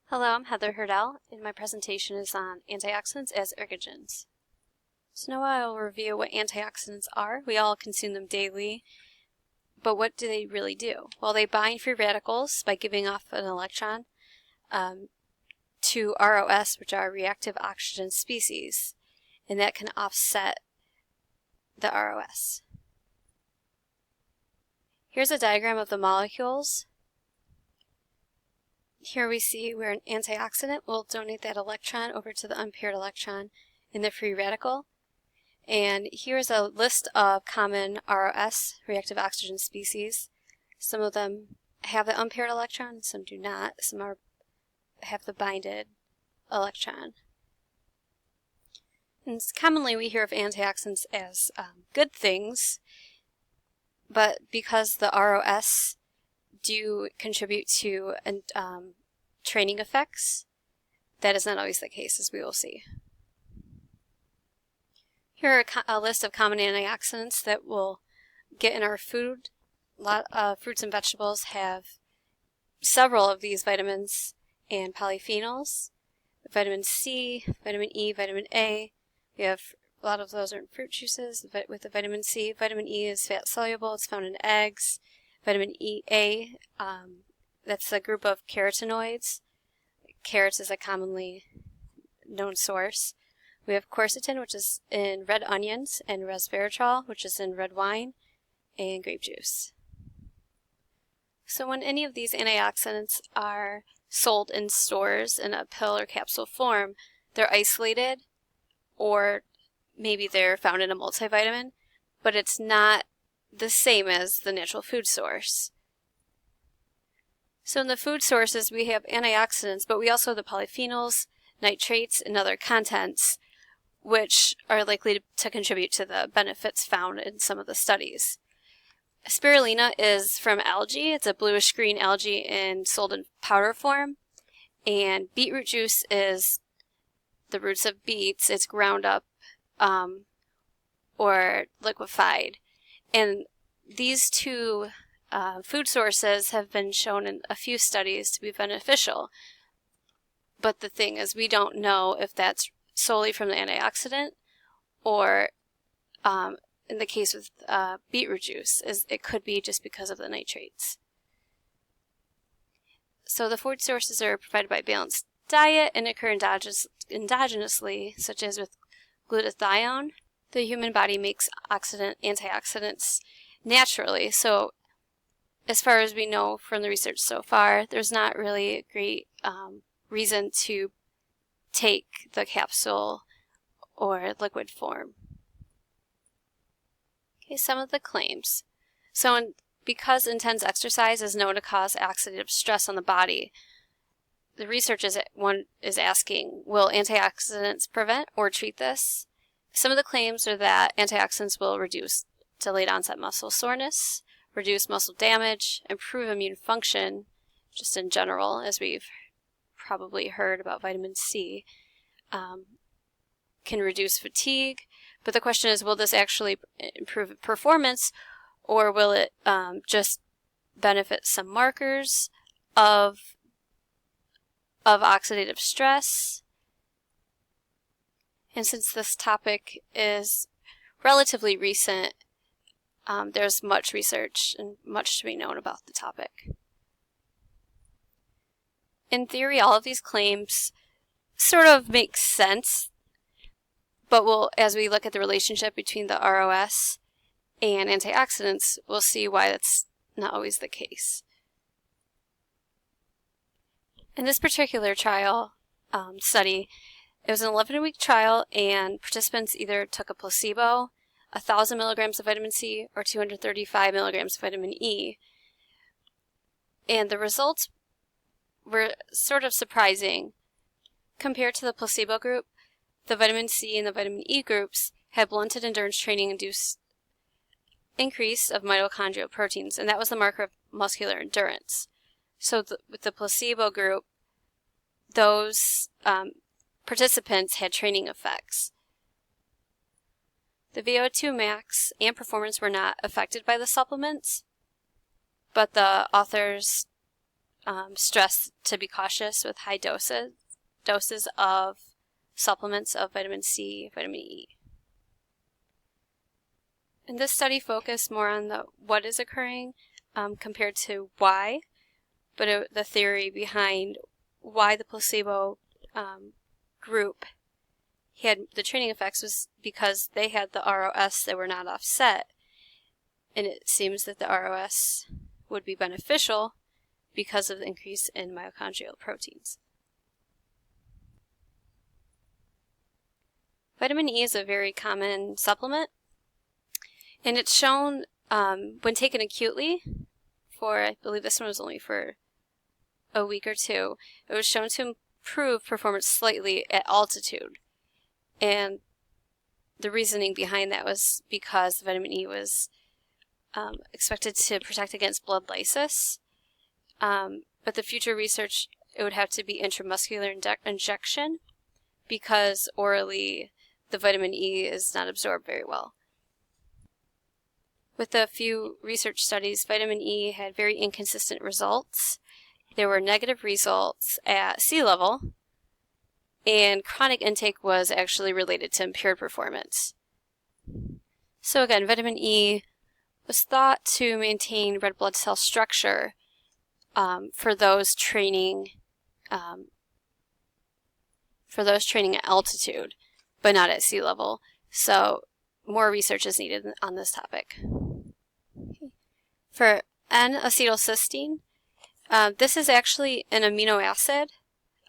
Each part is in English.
Hello, I'm Heather Hurdell, and my presentation is on antioxidants as ergogens. So now I will review what antioxidants are. We all consume them daily, but what do they really do? Well, they bind free radicals by giving off an electron to ROS, which are reactive oxygen species, and that can offset the ROS. Here's a diagram of the molecules. Here we see where an antioxidant will donate that electron over to the unpaired electron in the free radical. And here's a list of common ROS, reactive oxygen species. Some of them have the unpaired electron, some do not. Some have the binded electron. And commonly we hear of antioxidants as good things, but because the ROS do contribute to training effects, that is not always the case, as we will see. Here are a list of common antioxidants that we'll get in our food. A lot of fruits and vegetables have several of these vitamins and polyphenols. Vitamin C, vitamin E, vitamin A. We have a lot of those are in fruit juices with the vitamin C. Vitamin E is fat soluble, it's found in eggs. Vitamin A, that's a group of carotenoids. Carrots is a commonly known source. We have quercetin, which is in red onions, and resveratrol, which is in red wine and grape juice. So when any of these antioxidants are sold in stores in a pill or capsule form, they're isolated, or maybe they're found in a multivitamin, but it's not the same as the natural food source. So in the food sources we have antioxidants, but we also have the polyphenols, nitrates, and other contents which are likely to contribute to the benefits found in some of the studies. Spirulina is from algae. It's a bluish green algae and sold in powder form. And beetroot juice is the roots of beets. It's ground up or liquefied. And these two food sources have been shown in a few studies to be beneficial. But the thing is, we don't know if that's solely from the antioxidant, or in the case with beetroot juice, it could be just because of the nitrates. So the food sources are provided by balanced diet and occur endogenously, such as with glutathione. The human body makes antioxidants naturally, so as far as we know from the research so far, there's not really a great reason to take the capsule or liquid form. Okay, some of the claims. So because intense exercise is known to cause oxidative stress on the body, the research is asking, will antioxidants prevent or treat this? Some of the claims are that antioxidants will reduce delayed onset muscle soreness, reduce muscle damage, improve immune function, just in general, as we've probably heard about vitamin C, can reduce fatigue. But the question is, will this actually improve performance, or will it just benefit some markers of oxidative stress? And since this topic is relatively recent, there's much research and much to be known about the topic. In theory, all of these claims sort of make sense, but as we look at the relationship between the ROS and antioxidants, we'll see why that's not always the case. In this particular trial study, it was an 11-week trial, and participants either took a placebo, 1,000 milligrams of vitamin C, or 235 milligrams of vitamin E. And the results were sort of surprising. Compared to the placebo group, the vitamin C and the vitamin E groups had blunted endurance training induced increase of mitochondrial proteins, and that was the marker of muscular endurance. So with the placebo group, those participants had training effects. The VO2 max and performance were not affected by the supplements, but the authors stressed to be cautious with high doses of supplements of vitamin C, vitamin E. And this study focused more on the what is occurring compared to why, but the theory behind why the placebo group had the training effects was because they had the ROS that were not offset, and it seems that the ROS would be beneficial because of the increase in mitochondrial proteins. Vitamin E is a very common supplement, and it's shown when taken acutely for, I believe this one was only for a week or two, it was shown to improve performance slightly at altitude. And the reasoning behind that was because vitamin E was expected to protect against blood lysis. But the future research, it would have to be intramuscular injection because orally the vitamin E is not absorbed very well. With a few research studies, vitamin E had very inconsistent results. There were negative results at sea level, and chronic intake was actually related to impaired performance. So again, vitamin E was thought to maintain red blood cell structure for those training at altitude, but not at sea level. So more research is needed on this topic. For N-acetylcysteine, this is actually an amino acid,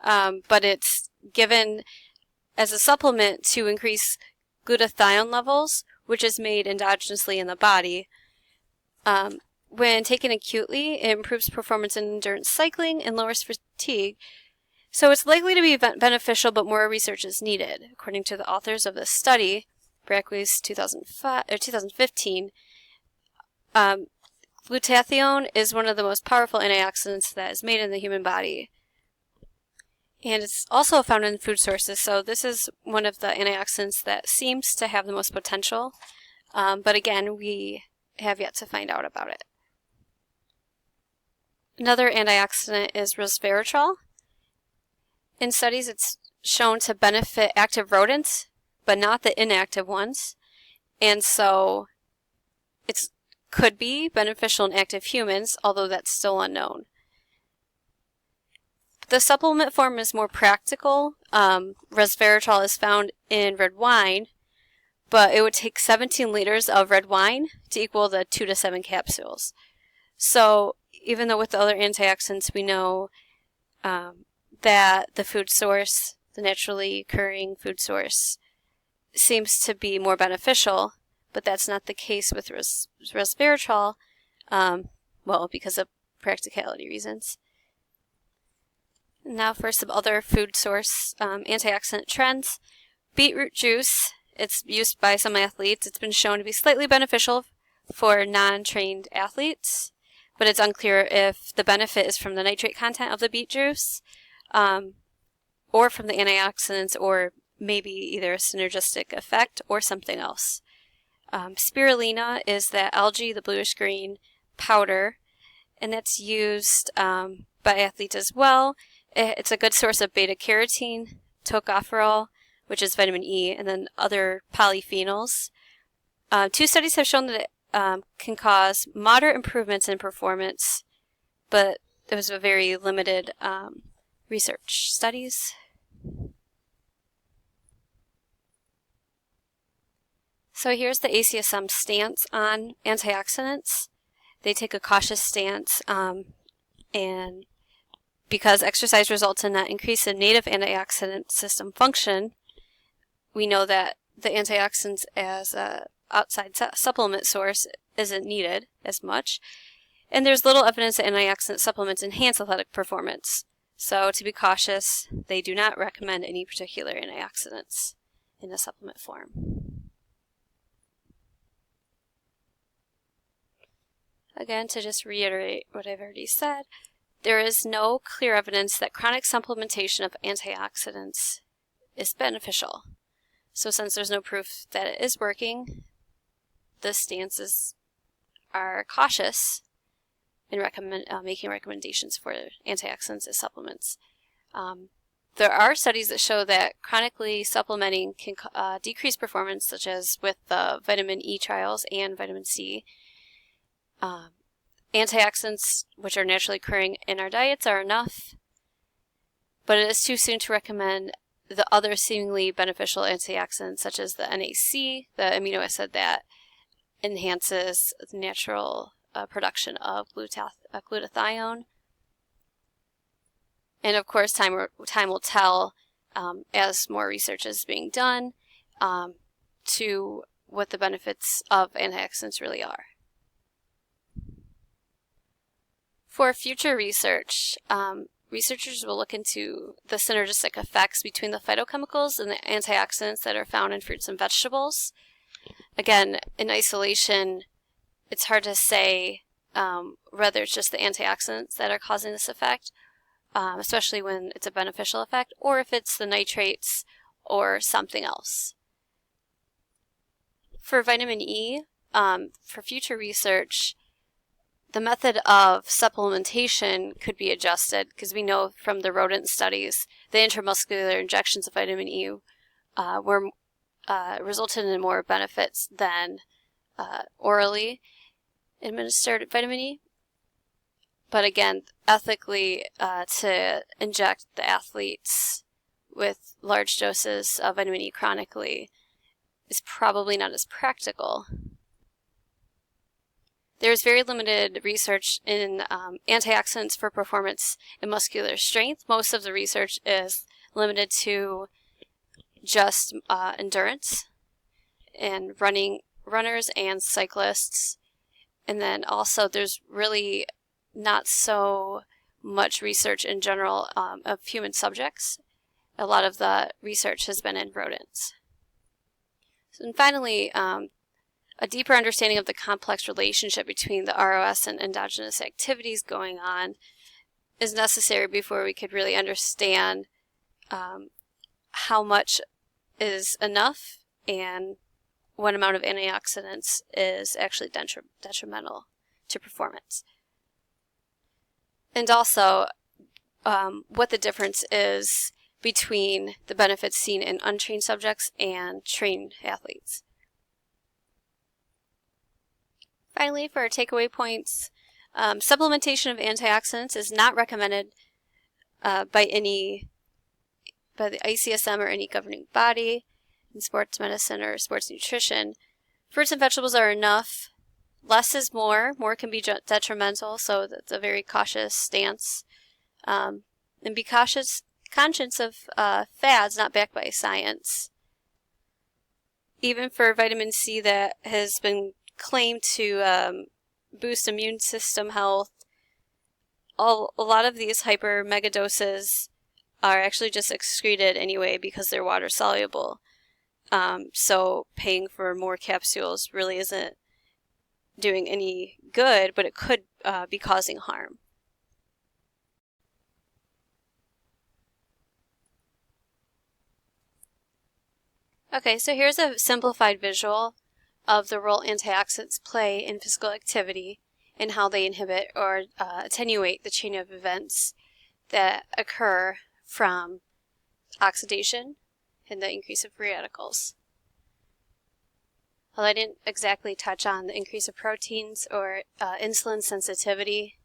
but it's given as a supplement to increase glutathione levels, which is made endogenously in the body. When taken acutely, it improves performance in endurance cycling and lowers fatigue. So it's likely to be beneficial, but more research is needed. According to the authors of this study, Brackway's 2015, glutathione is one of the most powerful antioxidants that is made in the human body. And it's also found in food sources, so this is one of the antioxidants that seems to have the most potential. But again, we have yet to find out about it. Another antioxidant is resveratrol. In studies, it's shown to benefit active rodents, but not the inactive ones. And so it could be beneficial in active humans, although that's still unknown. The supplement form is more practical. Resveratrol is found in red wine, but it would take 17 liters of red wine to equal the 2 to 7 capsules. So even though with the other antioxidants we know that the food source, the naturally occurring food source, seems to be more beneficial, but that's not the case with resveratrol, well, because of practicality reasons. Now for some other food source antioxidant trends. Beetroot juice, it's used by some athletes. It's been shown to be slightly beneficial for non-trained athletes, but it's unclear if the benefit is from the nitrate content of the beet juice or from the antioxidants, or maybe either a synergistic effect or something else. Spirulina is the algae, the bluish green powder, and that's used by athletes as well. It's a good source of beta-carotene, tocopherol, which is vitamin E, and then other polyphenols. 2 studies have shown that it can cause moderate improvements in performance, but there was a very limited research studies. So here's the ACSM stance on antioxidants. They take a cautious stance, and because exercise results in an increase in native antioxidant system function, we know that the antioxidants as an outside supplement source isn't needed as much. And there's little evidence that antioxidant supplements enhance athletic performance. So to be cautious, they do not recommend any particular antioxidants in a supplement form. Again, to just reiterate what I've already said, there is no clear evidence that chronic supplementation of antioxidants is beneficial. So since there's no proof that it is working, the stances are cautious in making recommendations for antioxidants as supplements. There are studies that show that chronically supplementing can decrease performance, such as with the vitamin E trials and vitamin C. Antioxidants, which are naturally occurring in our diets, are enough, but it is too soon to recommend the other seemingly beneficial antioxidants, such as the NAC, the amino acid that enhances the natural production of glutathione. And of course, time will tell as more research is being done to what the benefits of antioxidants really are. For future research, researchers will look into the synergistic effects between the phytochemicals and the antioxidants that are found in fruits and vegetables. Again, in isolation, it's hard to say whether it's just the antioxidants that are causing this effect, especially when it's a beneficial effect, or if it's the nitrates or something else. For vitamin E, for future research, the method of supplementation could be adjusted, because we know from the rodent studies the intramuscular injections of vitamin E resulted in more benefits than orally administered vitamin E. But again, ethically, to inject the athletes with large doses of vitamin E chronically is probably not as practical. There's very limited research in antioxidants for performance and muscular strength. Most of the research is limited to just endurance and runners and cyclists. And then also there's really not so much research in general of human subjects. A lot of the research has been in rodents. And finally, a deeper understanding of the complex relationship between the ROS and endogenous activities going on is necessary before we could really understand how much is enough and what amount of antioxidants is actually detrimental to performance. And also what the difference is between the benefits seen in untrained subjects and trained athletes. Finally, for our takeaway points, supplementation of antioxidants is not recommended by the ICSM or any governing body in sports medicine or sports nutrition. Fruits and vegetables are enough. Less is more. More can be detrimental, so that's a very cautious stance. And be conscious of fads not backed by science. Even for vitamin C that has been claimed to boost immune system health, a lot of these hyper mega doses are actually just excreted anyway because they're water soluble. So paying for more capsules really isn't doing any good, but it could be causing harm. Okay, so here's a simplified visual of the role antioxidants play in physical activity and how they inhibit or attenuate the chain of events that occur from oxidation and the increase of free radicals. Although I didn't exactly touch on the increase of proteins or insulin sensitivity,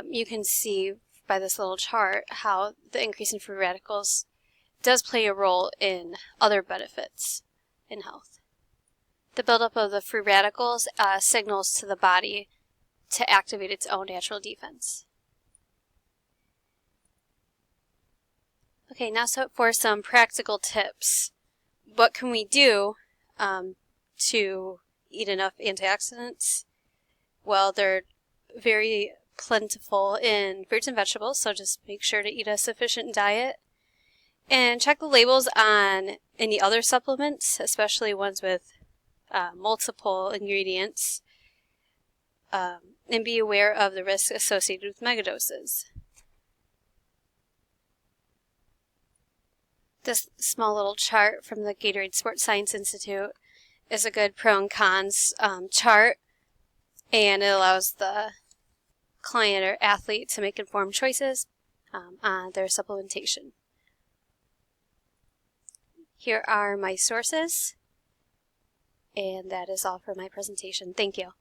you can see by this little chart how the increase in free radicals does play a role in other benefits in health. The buildup of the free radicals signals to the body to activate its own natural defense. Okay, now for some practical tips. What can we do to eat enough antioxidants? Well, they're very plentiful in fruits and vegetables, so just make sure to eat a sufficient diet. And check the labels on any other supplements, especially ones with multiple ingredients, and be aware of the risks associated with megadoses. This small little chart from the Gatorade Sports Science Institute is a good pro and cons chart, and it allows the client or athlete to make informed choices on their supplementation. Here are my sources, and that is all for my presentation. Thank you.